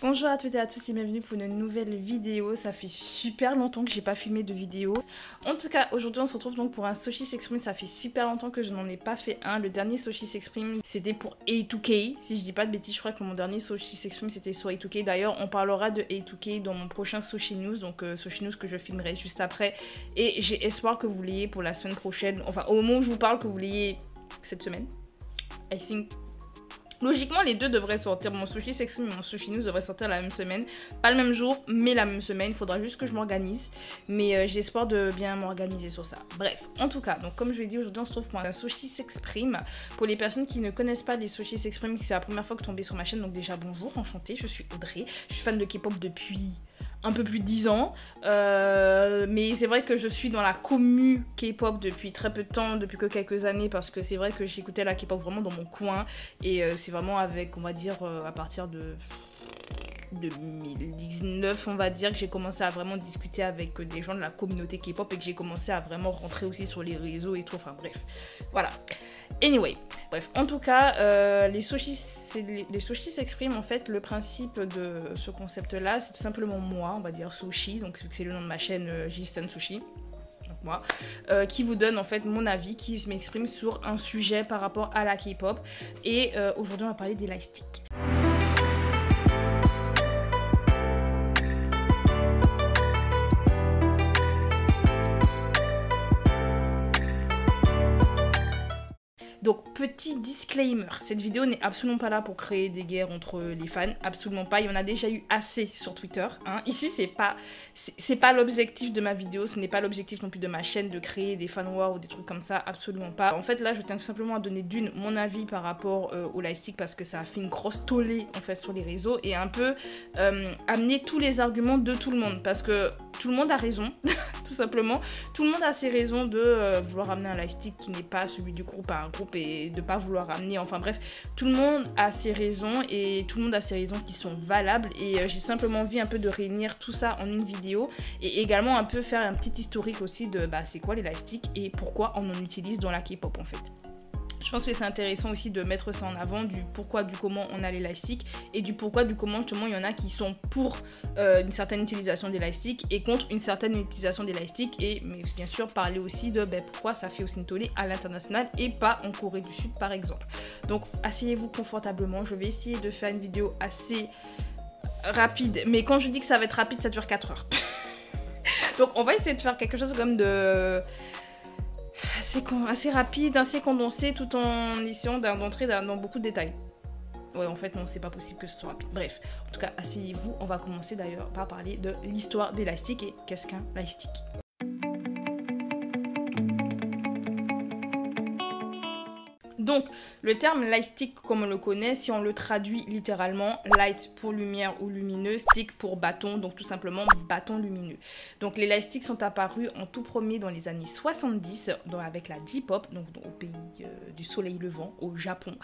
Bonjour à toutes et à tous et bienvenue pour une nouvelle vidéo. Ça fait super longtemps que j'ai pas filmé de vidéo. En tout cas, aujourd'hui on se retrouve donc pour un Soshi s'exprime. Ça fait super longtemps que je n'en ai pas fait un. Le dernier Soshi s'exprime, c'était pour A2K. Si je dis pas de bêtises, je crois que mon dernier Soshi s'exprime c'était sur A2K. D'ailleurs, on parlera de A2K dans mon prochain Soshi News. Donc Soshi News que je filmerai juste après. Et j'ai espoir que vous l'ayez pour la semaine prochaine. Enfin, au moment où je vous parle, que vous l'ayez cette semaine. I think... Logiquement, les deux devraient sortir. Mon Soshi s'exprime et mon Soshi News devraient sortir la même semaine. Pas le même jour, mais la même semaine. Il faudra juste que je m'organise. Mais j'ai espoir de bien m'organiser sur ça. Bref, en tout cas, donc comme je l'ai dit, aujourd'hui on se trouve pour un Soshi s'exprime. Pour les personnes qui ne connaissent pas les Soshi s'exprime, c'est la première fois que je tombais sur ma chaîne. Donc déjà, bonjour, enchantée, je suis Audrey. Je suis fan de K-pop depuis un peu plus de 10 ans, mais c'est vrai que je suis dans la commu K-pop depuis très peu de temps, depuis que quelques années, parce que c'est vrai que j'écoutais la K-pop vraiment dans mon coin, et c'est vraiment avec, on va dire, à partir de 2019, on va dire, que j'ai commencé à vraiment discuter avec des gens de la communauté K-pop, et que j'ai commencé à vraiment rentrer aussi sur les réseaux et tout, enfin bref, voilà. Anyway, bref, en tout cas, les Soshi s'expriment, en fait, le principe de ce concept-là, c'est tout simplement moi, on va dire Sushi, donc c'est le nom de ma chaîne Jistan Sushi, donc moi, qui vous donne en fait mon avis, qui m'exprime sur un sujet par rapport à la K-pop, et aujourd'hui on va parler des lightsticks. Donc, petit disclaimer, cette vidéo n'est absolument pas là pour créer des guerres entre les fans, absolument pas, il y en a déjà eu assez sur Twitter, hein. Ici, c'est pas l'objectif de ma vidéo, ce n'est pas l'objectif non plus de ma chaîne de créer des fan wars ou des trucs comme ça, absolument pas. En fait, là, je tiens simplement à donner mon avis par rapport au lightstick parce que ça a fait une grosse tollée, en fait, sur les réseaux et un peu amener tous les arguments de tout le monde parce que tout le monde a raison, tout simplement. Tout le monde a ses raisons de vouloir amener un lightstick qui n'est pas celui du groupe à un groupe et de pas vouloir amener, enfin bref, tout le monde a ses raisons et tout le monde a ses raisons qui sont valables et j'ai simplement envie un peu de réunir tout ça en une vidéo et également un peu faire un petit historique aussi de c'est quoi les lightsticks et pourquoi on en utilise dans la K-pop en fait. Je pense que c'est intéressant aussi de mettre ça en avant, du pourquoi, du comment on a les lightsticks et du pourquoi, du comment justement il y en a qui sont pour une certaine utilisation des lightsticks et contre une certaine utilisation des lightsticks et mais bien sûr parler aussi de pourquoi ça fait aussi une tollée à l'international et pas en Corée du Sud par exemple. Donc asseyez-vous confortablement, je vais essayer de faire une vidéo assez rapide, mais quand je dis que ça va être rapide, ça dure 4 heures. Donc on va essayer de faire quelque chose comme de... assez rapide, assez condensé, tout en essayant d'entrer dans beaucoup de détails. Ouais, en fait, non, c'est pas possible que ce soit rapide. Bref, en tout cas, asseyez-vous. On va commencer d'ailleurs par parler de l'histoire des lightsticks et qu'est-ce qu'un lightstick. Donc, le terme lightstick, comme on le connaît, si on le traduit littéralement, light pour lumière ou lumineux, stick pour bâton, donc tout simplement bâton lumineux. Donc, les lightsticks sont apparus en tout premier dans les années 70, avec la J-pop, donc au pays du soleil levant, au Japon.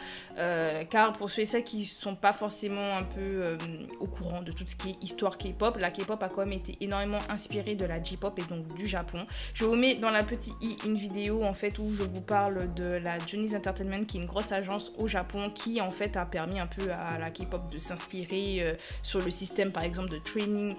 Car pour ceux et celles qui ne sont pas forcément un peu au courant de tout ce qui est histoire K-pop, la K-pop a quand même été énormément inspirée de la J-pop et donc du Japon. Je vous mets dans la petite i une vidéo en fait où je vous parle de la Johnny's Entertainment, qui est une grosse agence au Japon qui en fait a permis un peu à la K-pop de s'inspirer sur le système par exemple de training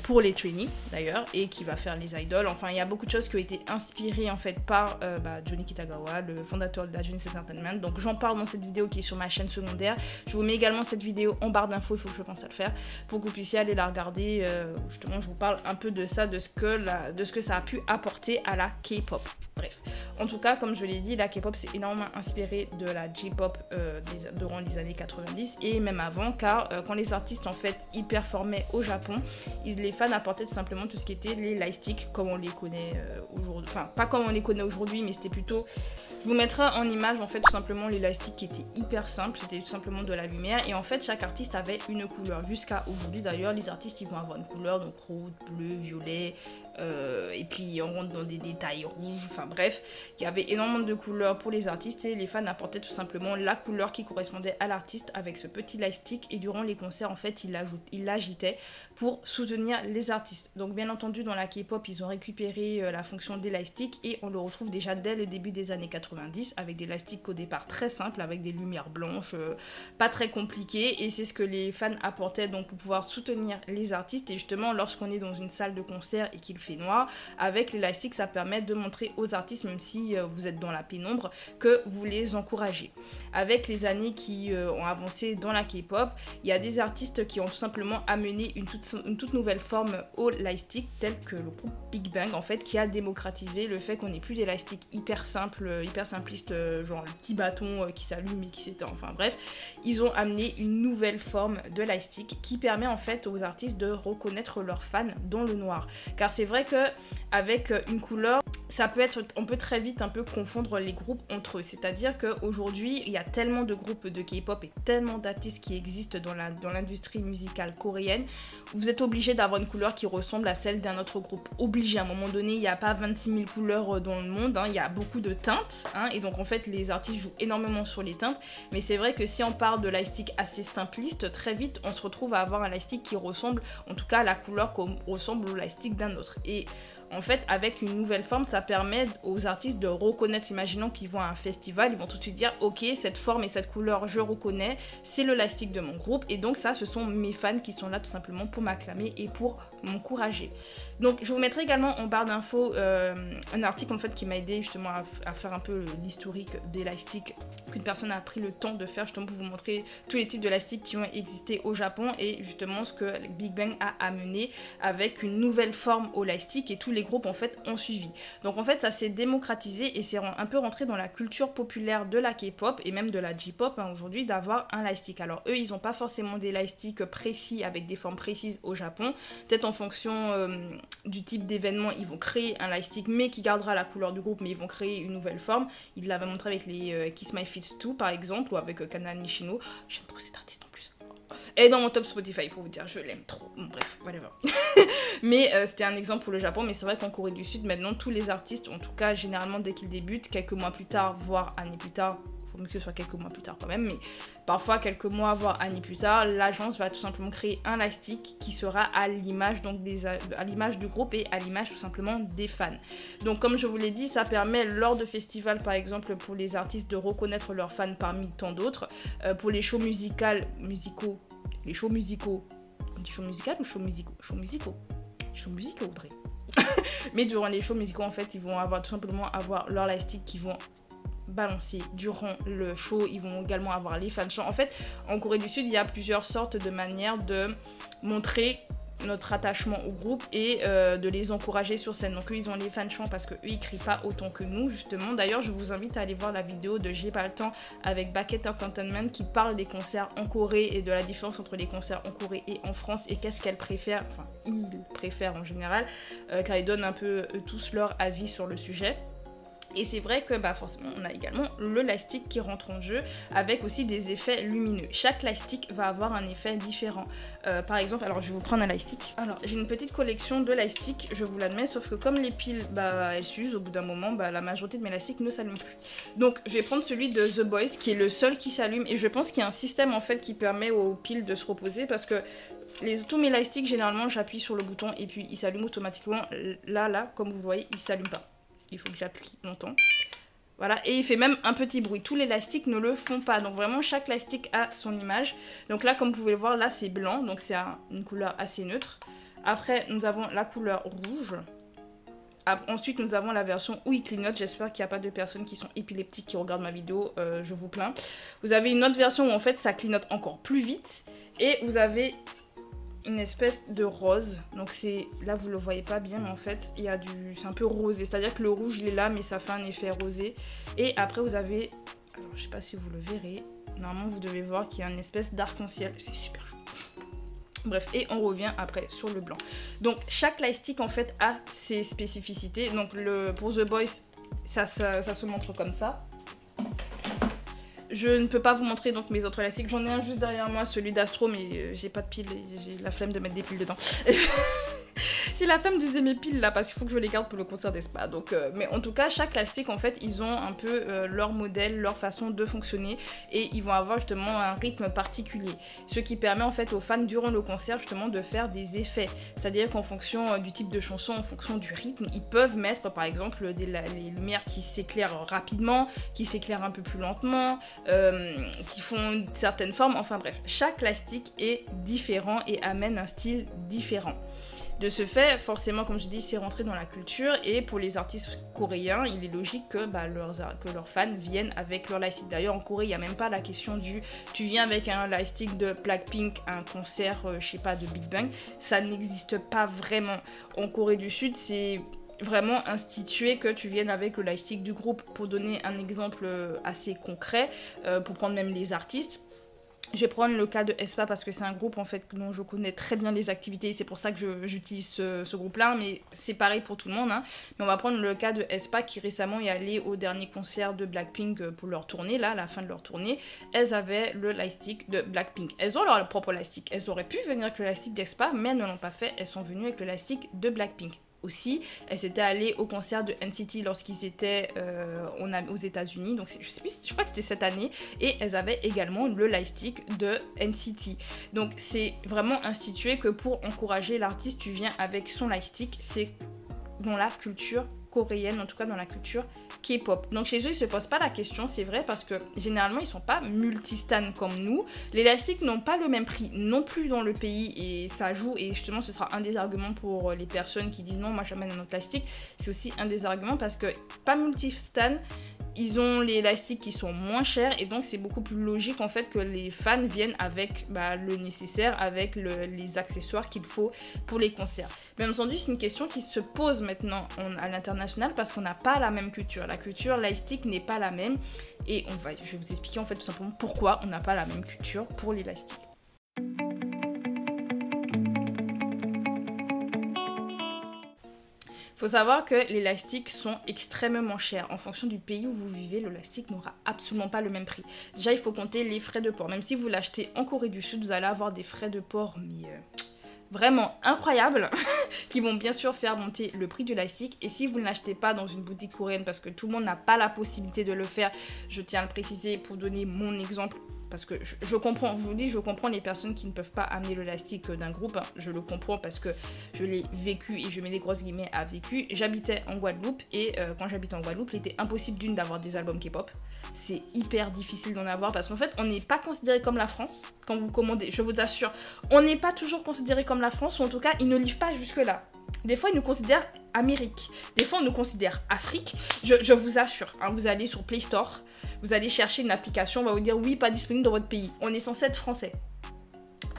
pour les trainees d'ailleurs et qui va faire les idoles. Enfin il y a beaucoup de choses qui ont été inspirées en fait par Johnny Kitagawa, le fondateur de la Johnny's Entertainment. Donc j'en parle dans cette vidéo qui est sur ma chaîne secondaire. Je vous mets également cette vidéo en barre d'infos, il faut que je pense à le faire pour que vous puissiez aller la regarder. Justement je vous parle un peu de ça, de ce que ça a pu apporter à la K-pop. Bref, en tout cas, comme je l'ai dit, la K-pop s'est énormément inspirée de la J-pop durant les années 90 et même avant, car quand les artistes en fait ils performaient au Japon, les fans apportaient tout simplement tout ce qui était les lightsticks comme on les connaît aujourd'hui. Enfin, pas comme on les connaît aujourd'hui, mais c'était plutôt... Je vous mettrai en image en fait tout simplement les lightsticks qui étaient hyper simples, c'était tout simplement de la lumière et en fait chaque artiste avait une couleur. Jusqu'à aujourd'hui d'ailleurs, les artistes ils vont avoir une couleur, donc rouge, bleu, violet, et puis on rentre dans des détails rouges, enfin bref, il y avait énormément de couleurs pour les artistes et les fans apportaient tout simplement la couleur qui correspondait à l'artiste avec ce petit light stick, et durant les concerts en fait ils l'agitaient pour soutenir les artistes. Donc bien entendu dans la K-pop ils ont récupéré la fonction des light sticks et on le retrouve déjà dès le début des années 90 avec des light sticks au départ très simples avec des lumières blanches, pas très compliquées, et c'est ce que les fans apportaient donc pour pouvoir soutenir les artistes. Et justement lorsqu'on est dans une salle de concert et qu'il fait noir, avec les light sticks ça permet de montrer aux artistes, même si vous êtes dans la pénombre, que vous les encouragez. Avec les années qui ont avancé dans la K-pop, il y a des artistes qui ont tout simplement amené une toute nouvelle forme au light stick, tel que le groupe Big Bang en fait, qui a démocratisé le fait qu'on n'ait plus des light sticks hyper simples, hyper simplistes, genre le petit bâton qui s'allume et qui s'éteint, enfin bref, ils ont amené une nouvelle forme de light stick qui permet en fait aux artistes de reconnaître leurs fans dans le noir. Car c'est vrai que avec une couleur, on peut très vite un peu confondre les groupes entre eux. C'est-à-dire qu'aujourd'hui, il y a tellement de groupes de K-pop et tellement d'artistes qui existent dans l'industrie musicale coréenne. Vous êtes obligé d'avoir une couleur qui ressemble à celle d'un autre groupe. Obligé, à un moment donné, il n'y a pas 26 000 couleurs dans le monde, hein, il y a beaucoup de teintes, hein, et donc en fait, les artistes jouent énormément sur les teintes. Mais c'est vrai que si on part de light stick assez simpliste, très vite, on se retrouve à avoir un light stick qui ressemble, en tout cas, à la couleur qui ressemble au light stick d'un autre. Et en fait, avec une nouvelle forme, ça permet aux artistes de reconnaître, imaginons qu'ils vont à un festival, ils vont tout de suite dire « Ok, cette forme et cette couleur, je reconnais, c'est le light stick de mon groupe. » Et donc ça, ce sont mes fans qui sont là tout simplement pour m'acclamer et pour m'encourager. Donc je vous mettrai également en barre d'infos un article en fait qui m'a aidé justement à faire un peu l'historique des light sticks qu'une personne a pris le temps de faire justement pour vous montrer tous les types de light sticks qui ont existé au Japon et justement ce que Big Bang a amené avec une nouvelle forme au light stick, et tous les groupes en fait ont suivi. Donc en fait ça s'est démocratisé et c'est un peu rentré dans la culture populaire de la K-pop et même de la J-pop hein, aujourd'hui d'avoir un light stick. Alors eux ils n'ont pas forcément des light sticks précis avec des formes précises au Japon, peut-être en fonction du type d'événement ils vont créer un light stick mais qui gardera la couleur du groupe, mais ils vont créer une nouvelle forme. Ils l'avaient montré avec les Kiss My Feet 2 par exemple, ou avec Kana Nishino. J'aime trop cet artiste en plus. Elle est dans mon top Spotify pour vous dire, je l'aime trop. Bon, bref, whatever. Mais c'était un exemple pour le Japon, mais c'est vrai qu'en Corée du Sud, maintenant, tous les artistes, en tout cas, généralement, dès qu'ils débutent, quelques mois plus tard, voire années plus tard, faut mieux que ce soit quelques mois plus tard quand même, mais parfois quelques mois, voire années plus tard, l'agence va tout simplement créer un light stick qui sera à l'image donc à l'image du groupe et à l'image tout simplement des fans. Donc comme je vous l'ai dit, ça permet lors de festivals par exemple pour les artistes de reconnaître leurs fans parmi tant d'autres, pour les shows musicaux, les shows musicaux, on dit shows musicaux ou shows musicaux? Shows musicaux, Audrey. Mais durant les shows musicaux en fait, ils vont tout simplement avoir leur light stick qui vont balancer durant le show. Ils vont également avoir les fan chants. En fait, en Corée du Sud, il y a plusieurs sortes de manières de montrer notre attachement au groupe et de les encourager sur scène. Donc eux ils ont les fan chants parce que eux ils crient pas autant que nous justement. D'ailleurs je vous invite à aller voir la vidéo de J'ai pas le temps avec Bucket Entertainment qui parle des concerts en Corée et de la différence entre les concerts en Corée et en France et qu'est-ce qu'elles préfèrent, enfin ils préfèrent en général, car ils donnent un peu tous leur avis sur le sujet. Et c'est vrai que forcément on a également le light stick qui rentre en jeu avec aussi des effets lumineux. Chaque light stick va avoir un effet différent. Par exemple, alors je vais vous prendre un light stick. Alors j'ai une petite collection de light stick, je vous l'admets, sauf que comme les piles elles s'usent au bout d'un moment, la majorité de mes light sticks ne s'allument plus. Donc je vais prendre celui de The Boys qui est le seul qui s'allume et je pense qu'il y a un système en fait qui permet aux piles de se reposer parce que tous mes light sticks généralement j'appuie sur le bouton et puis ils s'allument automatiquement. Là comme vous voyez ils s'allument pas. Il faut que j'appuie longtemps. Voilà, et il fait même un petit bruit. Tous les light sticks ne le font pas. Donc vraiment, chaque light stick a son image. Donc là, comme vous pouvez le voir, là c'est blanc. Donc c'est une couleur assez neutre. Après, nous avons la couleur rouge. Ensuite, nous avons la version où il clignote. J'espère qu'il n'y a pas de personnes qui sont épileptiques qui regardent ma vidéo. Je vous plains. Vous avez une autre version où en fait, ça clignote encore plus vite. Et vous avez une espèce de rose, donc là vous le voyez pas bien mais en fait c'est un peu rosé, c'est à dire que le rouge il est là mais ça fait un effet rosé. Et après vous avez, alors je sais pas si vous le verrez, normalement vous devez voir qu'il y a une espèce d'arc-en-ciel, c'est super chou. Bref, et on revient après sur le blanc. Donc chaque light stick en fait a ses spécificités. Donc pour The Boys ça se montre comme ça. Je ne peux pas vous montrer donc mes autres élastiques. J'en ai un juste derrière moi, celui d'Astro, mais j'ai pas de piles, j'ai la flemme de mettre des piles dedans. J'ai la flemme d'user mes piles là parce qu'il faut que je les garde pour le concert d'Aespa. Donc, mais en tout cas, chaque classique, en fait, ils ont un peu leur modèle, leur façon de fonctionner et ils vont avoir justement un rythme particulier. Ce qui permet en fait aux fans durant le concert justement de faire des effets. C'est-à-dire qu'en fonction du type de chanson, en fonction du rythme, ils peuvent mettre par exemple les lumières qui s'éclairent rapidement, qui s'éclairent un peu plus lentement, qui font certaines formes. Enfin bref, chaque plastique est différent et amène un style différent. De ce fait, forcément, comme je dis, c'est rentré dans la culture et pour les artistes coréens, il est logique que leurs fans viennent avec leur lightstick. D'ailleurs, en Corée, il n'y a même pas la question du tu viens avec un lightstick de Blackpink, un concert, je sais pas, de Big Bang. Ça n'existe pas vraiment. En Corée du Sud, c'est vraiment institué que tu viennes avec le lightstick du groupe. Pour donner un exemple assez concret, pour prendre même les artistes, je vais prendre le cas de Aespa parce que c'est un groupe en fait dont je connais très bien les activités, c'est pour ça que j'utilise ce groupe-là, mais c'est pareil pour tout le monde. Hein. Mais on va prendre le cas de Aespa qui récemment est allé au dernier concert de Blackpink pour leur tournée, là, à la fin de leur tournée. Elles avaient le lightstick de Blackpink. Elles ont leur propre lightstick. Elles auraient pu venir avec le lightstick d'Aespa, mais elles ne l'ont pas fait. Elles sont venues avec le lightstick de Blackpink. Aussi, elles étaient allées au concert de NCT lorsqu'ils étaient aux États-Unis, donc je crois que c'était cette année, et elles avaient également le lightstick de NCT. Donc c'est vraiment institué que pour encourager l'artiste, tu viens avec son lightstick, c'est dans la culture coréenne, en tout cas dans la culture K-pop. Donc chez eux, ils se posent pas la question, c'est vrai, parce que généralement, ils sont pas multistan comme nous. Les lightsticks n'ont pas le même prix non plus dans le pays et ça joue, et justement, ce sera un des arguments pour les personnes qui disent non, moi j'amène un autre lightstick. C'est aussi un des arguments parce que pas multistan, ils ont les lightsticks qui sont moins chers et donc c'est beaucoup plus logique en fait que les fans viennent avec le nécessaire, avec les accessoires qu'il faut pour les concerts. Bien entendu, c'est une question qui se pose maintenant à l'international parce qu'on n'a pas la même culture. La culture lightstick n'est pas la même et je vais vous expliquer en fait tout simplement pourquoi on n'a pas la même culture pour les lightsticks. Il faut savoir que les lightsticks sont extrêmement chers. En fonction du pays où vous vivez, le lightstick n'aura absolument pas le même prix. Déjà, il faut compter les frais de port. Même si vous l'achetez en Corée du Sud, vous allez avoir des frais de port, mais vraiment incroyables, qui vont bien sûr faire monter le prix du lightstick. Et si vous ne l'achetez pas dans une boutique coréenne, parce que tout le monde n'a pas la possibilité de le faire, je tiens à le préciser pour donner mon exemple, parce que je comprends, je vous dis, je comprends les personnes qui ne peuvent pas amener le lightstick d'un groupe, hein. Je le comprends parce que je l'ai vécu et je mets des grosses guillemets à vécu. J'habitais en Guadeloupe et quand j'habitais en Guadeloupe, il était impossible d'avoir des albums K-pop. C'est hyper difficile d'en avoir parce qu'en fait, on n'est pas considéré comme la France quand vous commandez, je vous assure. On n'est pas toujours considéré comme la France, ou en tout cas, ils ne livrent pas jusque-là. Des fois, ils nous considèrent Amérique. Des fois, on nous considère Afrique. Je vous assure, hein, vous allez sur Play Store, vous allez chercher une application, on va vous dire oui, pas disponible dans votre pays. On est censé être français.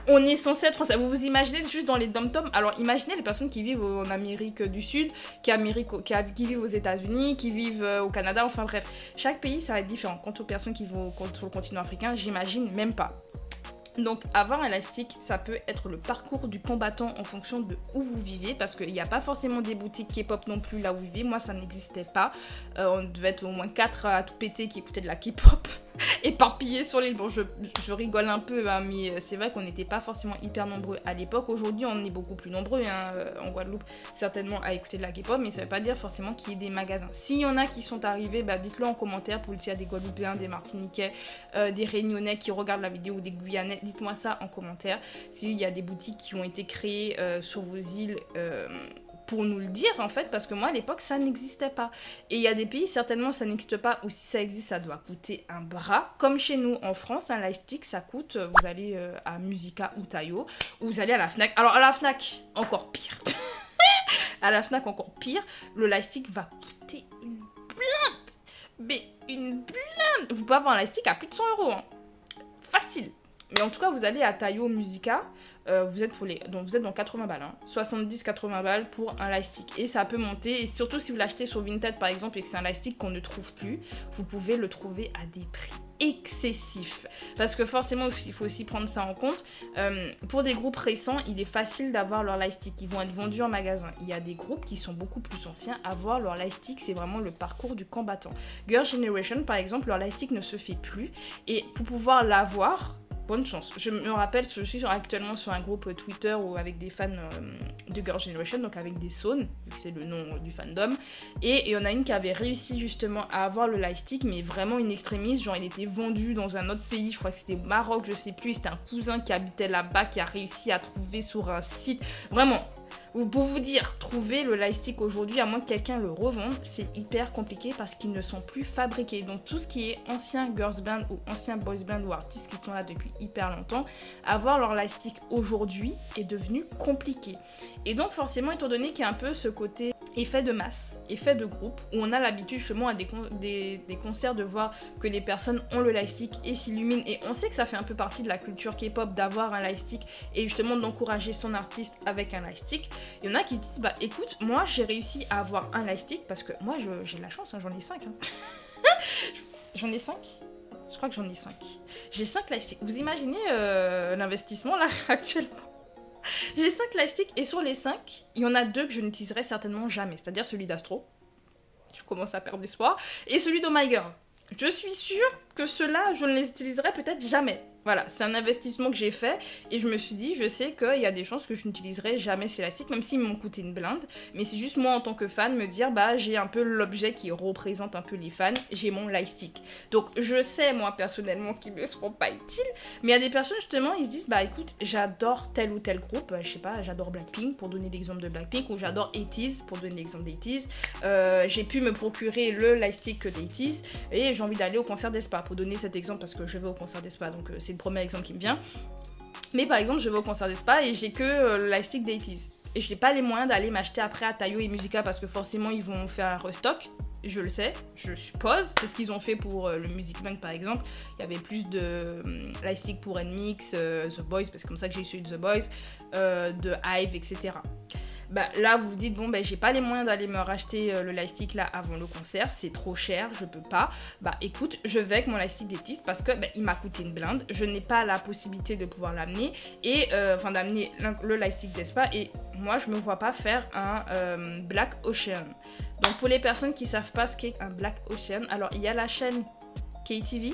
On est censé être français. Vous vous imaginez juste dans les dom-toms. Alors imaginez les personnes qui vivent en Amérique du Sud, qui vivent aux États-Unis, qui vivent au Canada, enfin bref. Chaque pays, ça va être différent. Quant aux personnes qui vivent sur le continent africain, j'imagine même pas. Donc avoir un lightstick, ça peut être le parcours du combattant en fonction de où vous vivez, parce qu'il n'y a pas forcément des boutiques K-pop non plus là où vous vivez. Moi, ça n'existait pas. On devait être au moins 4 à tout péter qui écoutaient de la K-pop éparpillés sur l'île. Bon, je rigole un peu, hein, mais c'est vrai qu'on n'était pas forcément hyper nombreux à l'époque. Aujourd'hui, on est beaucoup plus nombreux, hein, en Guadeloupe, certainement à écouter de la K-pop, mais ça ne veut pas dire forcément qu'il y ait des magasins. S'il y en a qui sont arrivés, dites-le en commentaire pour le dire, des Guadeloupéens, des Martiniquais, des Réunionnais qui regardent la vidéo ou des Guyanais. Dites-moi ça en commentaire. S'il y a des boutiques qui ont été créées sur vos îles, pour nous le dire en fait, parce que moi à l'époque ça n'existait pas. Et il y a des pays, certainement ça n'existe pas, ou si ça existe, ça doit coûter un bras. Comme chez nous en France, un lightstick ça coûte, vous allez à Musica ou Tayo, ou vous allez à la Fnac. Alors à la Fnac, encore pire. À la Fnac, encore pire, le lightstick va coûter une blinde. Mais une blinde. Vous pouvez avoir un lightstick à plus de 100 €, hein. Facile. Mais en tout cas, vous allez à Tayo, Musica, vous êtes dans 80 balles, hein, 70-80 balles pour un lightstick. Et ça peut monter, et surtout si vous l'achetez sur Vinted par exemple et que c'est un lightstick qu'on ne trouve plus, vous pouvez le trouver à des prix excessifs. Parce que forcément, il faut aussi prendre ça en compte. Pour des groupes récents, il est facile d'avoir leur lightstick. Ils vont être vendus en magasin. Il y a des groupes qui sont beaucoup plus anciens. Avoir leur lightstick, c'est vraiment le parcours du combattant. Girls' Generation, par exemple, leur lightstick ne se fait plus. Et pour pouvoir l'avoir, bonne chance. Je me rappelle, je suis actuellement sur un groupe Twitter où avec des fans de Girls' Generation, donc avec des Sawns, c'est le nom du fandom, et il y en a une qui avait réussi justement à avoir le lightstick, mais vraiment une extrémiste, genre il était vendu dans un autre pays, je crois que c'était au Maroc, je sais plus, c'était un cousin qui habitait là-bas, qui a réussi à trouver sur un site, vraiment. Pour vous dire, trouver le lightstick aujourd'hui, à moins que quelqu'un le revende, c'est hyper compliqué parce qu'ils ne sont plus fabriqués. Donc tout ce qui est ancien girls band ou ancien boys band ou artistes qui sont là depuis hyper longtemps, avoir leur lightstick aujourd'hui est devenu compliqué. Et donc forcément, étant donné qu'il y a un peu ce côté effet de masse, effet de groupe, où on a l'habitude justement à des concerts de voir que les personnes ont le lightstick et s'illuminent, et on sait que ça fait un peu partie de la culture K-pop d'avoir un lightstick et justement d'encourager son artiste avec un lightstick. Il y en a qui se disent, bah écoute, moi j'ai réussi à avoir un lightstick parce que moi j'ai de la chance, hein, j'en ai 5. Hein. J'en ai 5 ? Je crois que j'en ai 5. J'ai 5 lightsticks. Vous imaginez l'investissement là actuellement ? J'ai 5 lightsticks et sur les 5, il y en a 2 que je n'utiliserai certainement jamais. C'est-à-dire celui d'Astro, je commence à perdre espoir, et celui d'Oh My Girl. Je suis sûre que ceux-là, je ne les utiliserai peut-être jamais. Voilà, c'est un investissement que j'ai fait et je me suis dit, je sais qu'il y a des chances que je n'utiliserai jamais ces lightsticks, même s'ils m'ont coûté une blinde. Mais c'est juste moi en tant que fan me dire, bah j'ai un peu l'objet qui représente un peu les fans, j'ai mon lightstick. Donc je sais moi personnellement qu'ils ne seront pas utiles, mais il y a des personnes justement, ils se disent, bah écoute, j'adore tel ou tel groupe, je sais pas, j'adore Blackpink pour donner l'exemple de Blackpink, ou j'adore 80s pour donner l'exemple d'80s. J'ai pu me procurer le lightstick d'80s et j'ai envie d'aller au concert d'Aespa pour donner cet exemple parce que je vais au concert d'Aespa, donc c'est le premier exemple qui me vient. Mais par exemple, je vais au concert d'Aespa et j'ai que le lightstick d'80s. Et je n'ai pas les moyens d'aller m'acheter après à Tayo et Musica parce que forcément ils vont faire un restock. Je le sais, je suppose. C'est ce qu'ils ont fait pour le Music Bank par exemple. Il y avait plus de lightstick pour NMIX, The Boys, parce que c'est comme ça que j'ai su The Boys, de Hive, etc. Bah, là vous vous dites bon ben j'ai pas les moyens d'aller me racheter le lightstick là avant le concert, c'est trop cher, je peux pas. Bah écoute, je vais avec mon lightstick d'80s parce que il m'a coûté une blinde, je n'ai pas la possibilité de pouvoir l'amener et enfin d'amener le lightstick d'Aespa, et moi je me vois pas faire un Black Ocean. Donc pour les personnes qui savent pas ce qu'est un Black Ocean, alors il y a la chaîne KTV,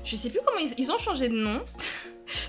je sais plus comment ils ont changé de nom.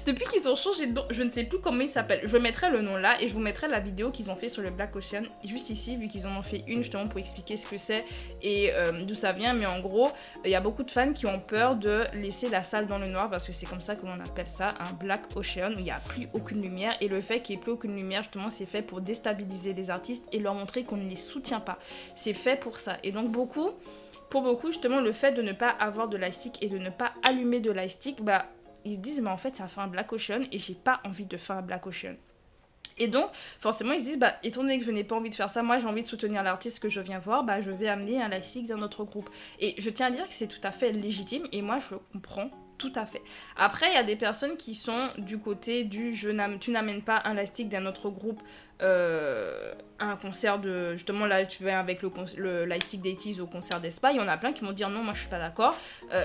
Depuis qu'ils ont changé de nom, je ne sais plus comment ils s'appellent. Je mettrai le nom là et je vous mettrai la vidéo qu'ils ont fait sur le Black Ocean juste ici, vu qu'ils en ont fait une justement pour expliquer ce que c'est et d'où ça vient. Mais en gros, il y a beaucoup de fans qui ont peur de laisser la salle dans le noir parce que c'est comme ça que l'on appelle ça, un Black Ocean, où il n'y a plus aucune lumière. Et le fait qu'il n'y ait plus aucune lumière, justement, c'est fait pour déstabiliser les artistes et leur montrer qu'on ne les soutient pas. C'est fait pour ça. Et donc pour beaucoup, justement, le fait de ne pas avoir de lightstick et de ne pas allumer de lightstick, bah ils se disent mais en fait ça fait un Black Ocean et j'ai pas envie de faire un Black Ocean. Et donc forcément ils se disent bah étant donné que je n'ai pas envie de faire ça, moi j'ai envie de soutenir l'artiste que je viens voir, bah je vais amener un lightstick d'un autre groupe. Et je tiens à dire que c'est tout à fait légitime et moi je comprends tout à fait. Après il y a des personnes qui sont du côté du tu n'amènes pas un lightstick d'un autre groupe à un concert de... Justement là tu vas avec le lightstick d'80s au concert d'Aespa, il y en a plein qui vont dire non moi je suis pas d'accord.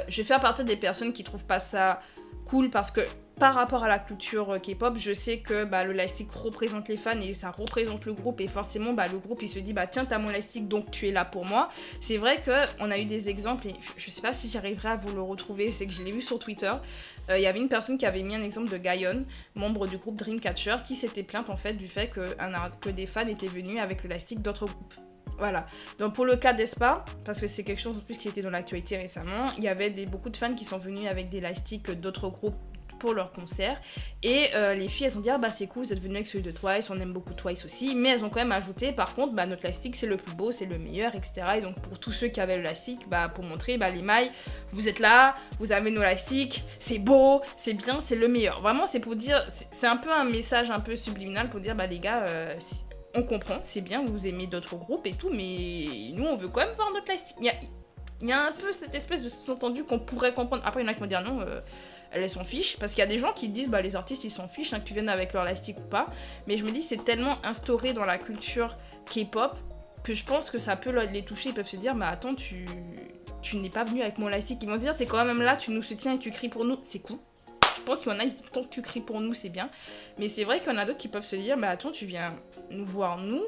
Je vais faire partie des personnes qui trouvent pas ça cool parce que par rapport à la culture K-pop, je sais que le lightstick représente les fans et ça représente le groupe et forcément le groupe il se dit tiens t'as mon lightstick donc tu es là pour moi. C'est vrai qu'on a eu des exemples et je sais pas si j'arriverai à vous le retrouver, c'est que je l'ai vu sur Twitter. Il y avait une personne qui avait mis un exemple de Gayeon, membre du groupe Dreamcatcher, qui s'était plainte en fait du fait que des fans étaient venus avec le lightstick d'autres groupes. Voilà, donc pour le cas d'Aespa, parce que c'est quelque chose en plus qui était dans l'actualité récemment, il y avait beaucoup de fans qui sont venus avec des lightsticks d'autres groupes pour leur concert et les filles elles ont dit c'est cool vous êtes venus avec celui de Twice, on aime beaucoup Twice aussi, mais elles ont quand même ajouté par contre notre lightstick c'est le plus beau, c'est le meilleur, etc. Et donc pour tous ceux qui avaient le lightstick, pour montrer les mailles, vous êtes là, vous avez nos lightsticks, c'est beau, c'est bien, c'est le meilleur. Vraiment c'est pour dire, c'est un peu un message un peu subliminal pour dire les gars, on comprend, c'est bien, vous aimez d'autres groupes et tout, mais nous on veut quand même voir notre lightstick. Il y a un peu cette espèce de sous-entendu qu'on pourrait comprendre. Après il y en a qui vont dire non, elles s'en fichent, parce qu'il y a des gens qui disent les artistes ils s'en fichent que tu viennes avec leur lightstick ou pas, mais je me dis c'est tellement instauré dans la culture K-pop que je pense que ça peut les toucher, ils peuvent se dire attends tu n'es pas venu avec mon lightstick, ils vont se dire t'es quand même là, tu nous soutiens et tu cries pour nous, c'est cool. Je pense qu'il y en a, tant que tu cries pour nous, c'est bien. Mais c'est vrai qu'il y en a d'autres qui peuvent se dire attends, tu viens nous voir nous,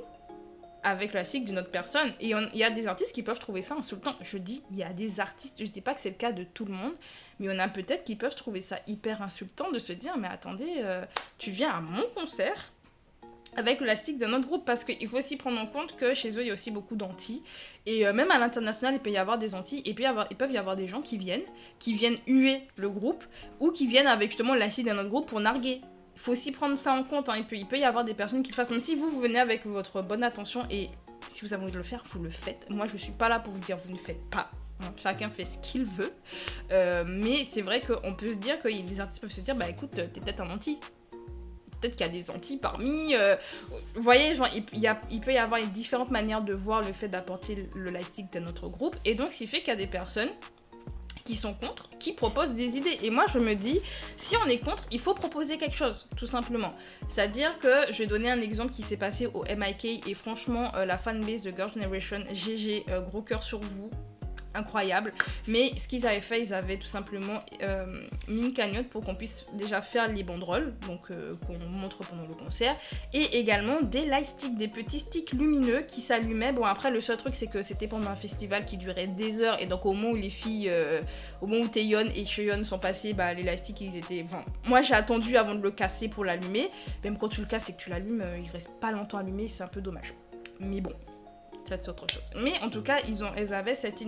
avec la stick d'une autre personne. Et il y a des artistes qui peuvent trouver ça insultant. Je dis, il y a des artistes, je dis pas que c'est le cas de tout le monde, mais il y en a peut-être qui peuvent trouver ça hyper insultant de se dire, mais attendez, tu viens à mon concert avec la stick d'un autre groupe, parce qu'il faut aussi prendre en compte que chez eux, il y a aussi beaucoup d'anti. Et même à l'international, il peut y avoir des anti, et puis il peut y avoir des gens qui viennent huer le groupe, ou qui viennent avec justement la stick d'un autre groupe pour narguer. Il faut aussi prendre ça en compte, hein. Il peut y avoir des personnes qui le fassent, même si vous venez avec votre bonne attention, et si vous avez envie de le faire, vous le faites. Moi, je suis pas là pour vous dire vous ne faites pas. Hein. Chacun fait ce qu'il veut. Mais c'est vrai qu'on peut se dire que les artistes peuvent se dire, bah écoute, t'es peut-être un anti. Peut-être qu'il y a des anti parmi. Vous voyez, genre, il peut y avoir différentes manières de voir le fait d'apporter le lightstick d'un autre groupe. Et donc, ce qui fait qu'il y a des personnes qui sont contre, qui proposent des idées. Et moi, je me dis, si on est contre, il faut proposer quelque chose, tout simplement. C'est-à-dire que, je vais donner un exemple qui s'est passé au MIK, et franchement, la fanbase de Girls' Generation, GG, gros cœur sur vous, incroyable. Mais ce qu'ils avaient fait, ils avaient tout simplement mis une cagnotte pour qu'on puisse déjà faire les banderoles, donc qu'on montre pendant le concert, et également des lightsticks, des petits sticks lumineux qui s'allumaient. Bon, après, le seul truc, c'est que c'était pendant un festival qui durait des heures, et donc au moment où les filles, au moment où Taeyeon et Chuyeon sont passés, bah, les lightsticks, ils étaient... Enfin, moi, j'ai attendu avant de le casser pour l'allumer. Même quand tu le casses et que tu l'allumes, il reste pas longtemps allumé, c'est un peu dommage. Mais bon, ça, c'est autre chose. Mais en tout cas, elles avaient cette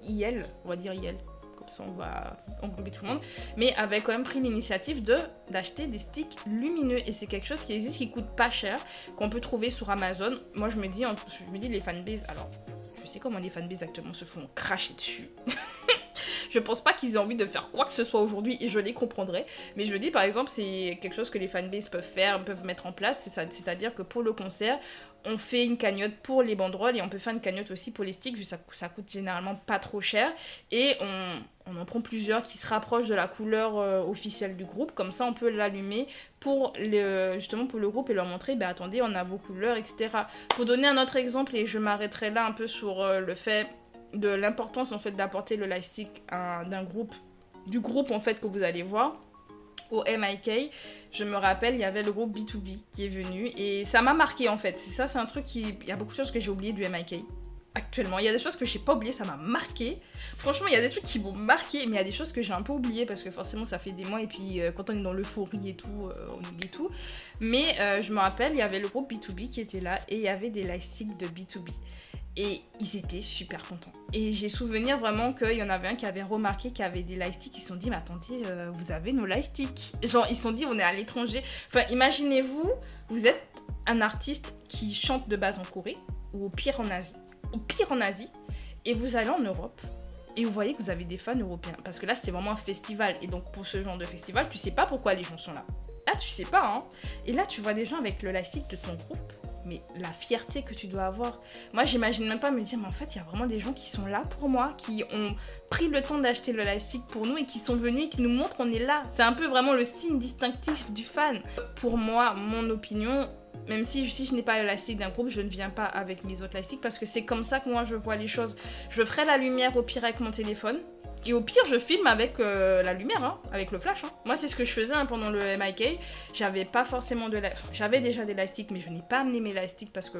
IL, on va dire IL, comme ça on va englober tout le monde, mais avait quand même pris l'initiative d'acheter des sticks lumineux, et c'est quelque chose qui existe, qui coûte pas cher, qu'on peut trouver sur Amazon. Moi je me dis les fanbases, alors je sais comment les fanbases actuellement se font cracher dessus. Je pense pas qu'ils aient envie de faire quoi que ce soit aujourd'hui, et je les comprendrais. Mais je me dis, par exemple, c'est quelque chose que les fanbases peuvent faire, peuvent mettre en place. C'est-à-dire que pour le concert, on fait une cagnotte pour les banderoles, et on peut faire une cagnotte aussi pour les sticks, vu que ça coûte généralement pas trop cher. Et on en prend plusieurs qui se rapprochent de la couleur officielle du groupe. Comme ça, on peut l'allumer justement pour le groupe, et leur montrer, bah attendez, on a vos couleurs, etc. Pour donner un autre exemple, et je m'arrêterai là un peu sur le fait de l'importance en fait d'apporter le lightstick du groupe en fait que vous allez voir au MIK. Je me rappelle, il y avait le groupe B2B qui est venu, et ça m'a marqué en fait. C'est un truc il y a beaucoup de choses que j'ai oubliées du MIK actuellement. Il y a des choses que j'ai pas oubliées, ça m'a marqué. Franchement, il y a des trucs qui m'ont marqué, mais il y a des choses que j'ai un peu oubliées parce que forcément ça fait des mois, et puis quand on est dans l'euphorie et tout, on oublie tout. Mais je me rappelle, il y avait le groupe B2B qui était là, et il y avait des lightsticks de B2B. Et ils étaient super contents. Et j'ai souvenir vraiment qu'il y en avait un qui avait remarqué qu'il y avait des lightsticks. Ils se sont dit, mais attendez, vous avez nos lightsticks. Genre, ils se sont dit, on est à l'étranger. Enfin, imaginez-vous, vous êtes un artiste qui chante de base en Corée, ou au pire en Asie. Au pire en Asie. Et vous allez en Europe, et vous voyez que vous avez des fans européens. Parce que là, c'était vraiment un festival. Et donc, pour ce genre de festival, tu sais pas pourquoi les gens sont là. Là, tu sais pas, hein. Et là, tu vois des gens avec le lightstick de ton groupe. Mais la fierté que tu dois avoir. Moi, j'imagine même pas me dire, mais en fait, il y a vraiment des gens qui sont là pour moi, qui ont pris le temps d'acheter le lightstick pour nous, et qui sont venus et qui nous montrent qu'on est là. C'est un peu vraiment le signe distinctif du fan. Pour moi, mon opinion, même si je n'ai pas le lightstick d'un groupe, je ne viens pas avec mes autres lightsticks, parce que c'est comme ça que moi, je vois les choses. Je ferai la lumière au pire avec mon téléphone. Et au pire, je filme avec la lumière, hein, avec le flash. Hein. Moi, c'est ce que je faisais pendant le MIK. J'avais pas forcément j'avais déjà des lightsticks, mais je n'ai pas amené mes lightsticks parce que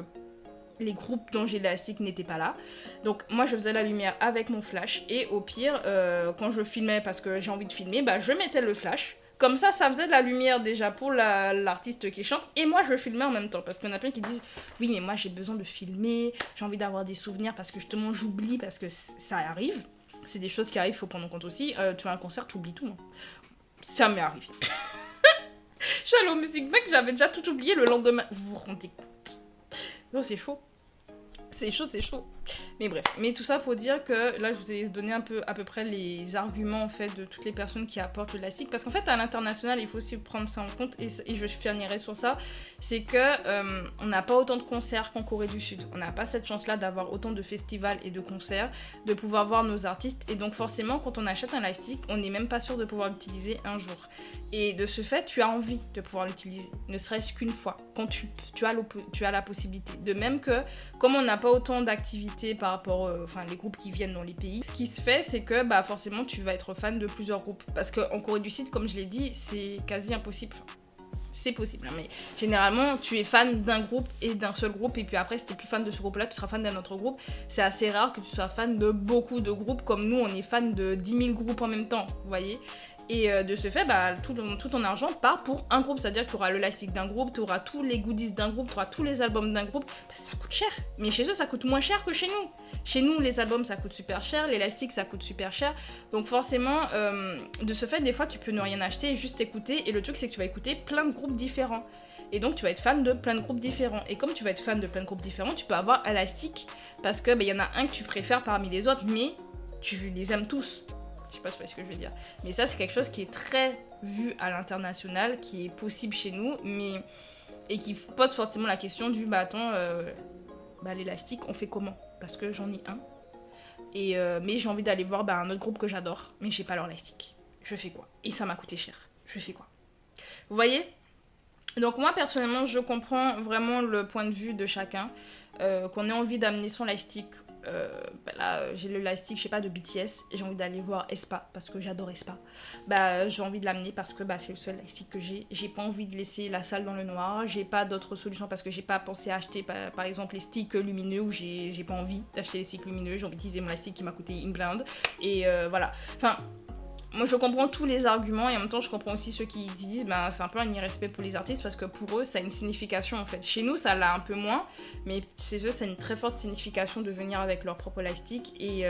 les groupes dont j'ai les lightsticks n'étaient pas là. Donc, moi, je faisais la lumière avec mon flash. Et au pire, quand je filmais, parce que j'ai envie de filmer, bah, je mettais le flash. Comme ça faisait de la lumière déjà pour l'artiste qui chante. Et moi, je filmais en même temps. Parce qu'il y en a plein qui disent, oui, mais moi, j'ai besoin de filmer. J'ai envie d'avoir des souvenirs parce que justement, j'oublie parce que ça arrive. C'est des choses qui arrivent, il faut prendre en compte aussi. Tu as un concert, tu oublies tout. Hein. Ça m'est arrivé. Je suis allée au Music Bank, j'avais déjà tout oublié le lendemain. Vous vous rendez compte? Non, c'est chaud. C'est chaud, c'est chaud. Mais bref, mais tout ça pour dire que là je vous ai donné un peu à peu près les arguments en fait de toutes les personnes qui apportent le lightstick, parce qu'en fait à l'international il faut aussi prendre ça en compte, et je finirai sur ça, c'est que on n'a pas autant de concerts qu'en Corée du Sud, on n'a pas cette chance là d'avoir autant de festivals et de concerts, de pouvoir voir nos artistes, et donc forcément quand on achète un lightstick on n'est même pas sûr de pouvoir l'utiliser un jour, et de ce fait tu as envie de pouvoir l'utiliser, ne serait-ce qu'une fois, quand tu as la possibilité, de même que comme on n'a pas autant d'activités par rapport les groupes qui viennent dans les pays, ce qui se fait c'est que bah forcément tu vas être fan de plusieurs groupes, parce qu'en Corée du Sud comme je l'ai dit c'est quasi impossible, c'est possible. Hein, mais généralement, tu es fan d'un groupe et d'un seul groupe, et puis après, si t'es plus fan de ce groupe-là, tu seras fan d'un autre groupe. C'est assez rare que tu sois fan de beaucoup de groupes, comme nous, on est fan de 10 000 groupes en même temps, vous voyez. Et de ce fait, bah, tout ton argent part pour un groupe. C'est-à-dire que tu auras le lightstick d'un groupe, tu auras tous les goodies d'un groupe, tu auras tous les albums d'un groupe. Bah, ça coûte cher. Mais chez eux, ça coûte moins cher que chez nous. Chez nous, les albums, ça coûte super cher. Les lightsticks, ça coûte super cher. Donc forcément, de ce fait, des fois, tu peux ne rien acheter et juste écouter. Et le truc, c'est que tu vas écouter plein de groupes différents. Et donc, tu vas être fan de plein de groupes différents. Et comme tu vas être fan de plein de groupes différents, tu peux avoir un lightstick. Parce que y en a un que tu préfères parmi les autres, mais tu les aimes tous. Je sais pas si vous voyez ce que je veux dire. Mais ça, c'est quelque chose qui est très vu à l'international, qui est possible chez nous, mais et qui pose forcément la question du l'élastique, on fait comment? Parce que j'en ai un. Et mais j'ai envie d'aller voir un autre groupe que j'adore, mais j'ai pas leur élastique. Je fais quoi? Et ça m'a coûté cher. Je fais quoi? Vous voyez? Donc moi personnellement je comprends vraiment le point de vue de chacun, qu'on ait envie d'amener son lightstick. Là j'ai le lightstick, je sais pas, de BTS, et j'ai envie d'aller voir aespa parce que j'adore aespa. J'ai envie de l'amener parce que c'est le seul lightstick que j'ai pas envie de laisser la salle dans le noir, j'ai pas d'autres solutions parce que j'ai pas pensé à acheter par exemple les sticks lumineux, ou j'ai pas envie d'acheter les sticks lumineux, j'ai envie d'utiliser mon lightstick qui m'a coûté une blinde, et voilà, enfin moi je comprends tous les arguments, et en même temps je comprends aussi ceux qui disent c'est un peu un irrespect pour les artistes, parce que pour eux ça a une signification en fait. Chez nous ça l'a un peu moins, mais chez eux ça a une très forte signification de venir avec leur propre lightstick, et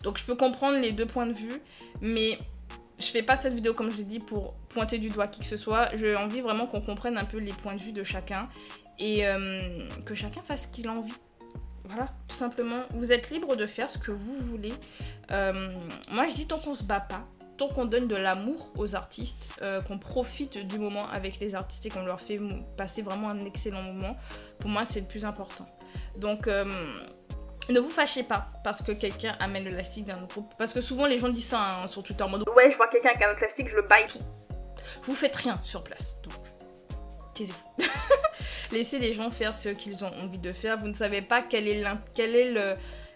donc je peux comprendre les deux points de vue, mais je fais pas cette vidéo comme je l'ai dit pour pointer du doigt qui que ce soit. J'ai envie vraiment qu'on comprenne un peu les points de vue de chacun, et que chacun fasse ce qu'il a envie. Voilà, tout simplement. Vous êtes libre de faire ce que vous voulez. Moi, je dis tant qu'on se bat pas, tant qu'on donne de l'amour aux artistes, qu'on profite du moment avec les artistes et qu'on leur fait passer vraiment un excellent moment, pour moi, c'est le plus important. Donc, ne vous fâchez pas parce que quelqu'un amène le lightstick d'un autre groupe. Parce que souvent, les gens disent ça sur Twitter en mode « Ouais, je vois quelqu'un avec un autre lightstick, je le baille tout. » Vous faites rien sur place, donc taisez-vous. Laissez les gens faire ce qu'ils ont envie de faire. Vous ne savez pas quelle est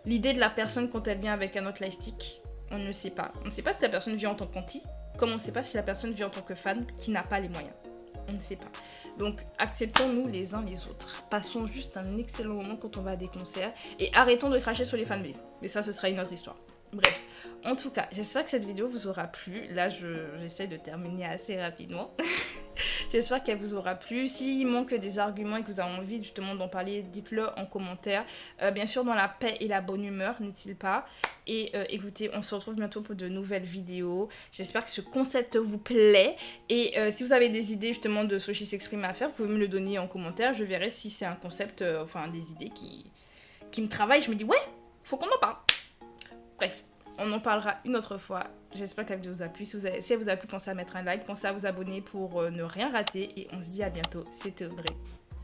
l'idée de la personne quand elle vient avec un autre lightstick. On ne sait pas. On ne sait pas si la personne vient en tant qu'anti, comme on ne sait pas si la personne vient en tant que fan qui n'a pas les moyens. On ne sait pas. Donc acceptons-nous les uns les autres. Passons juste un excellent moment quand on va à des concerts, et arrêtons de cracher sur les fanbases. Mais ça, ce sera une autre histoire. Bref, en tout cas, j'espère que cette vidéo vous aura plu. Là, j'essaie de terminer assez rapidement. J'espère qu'elle vous aura plu. S'il manque des arguments et que vous avez envie justement d'en parler, dites-le en commentaire. Bien sûr, dans la paix et la bonne humeur, n'est-il pas? Et écoutez, on se retrouve bientôt pour de nouvelles vidéos. J'espère que ce concept vous plaît. Et si vous avez des idées justement de Soshi s'exprime à faire, vous pouvez me le donner en commentaire. Je verrai si c'est un concept, des idées qui me travaillent. Je me dis, ouais, faut qu'on en parle. Bref, on en parlera une autre fois. J'espère que la vidéo vous a plu. Si elle vous a plu, pensez à mettre un like, pensez à vous abonner pour ne rien rater. Et on se dit à bientôt. C'était Audrey.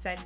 Salut!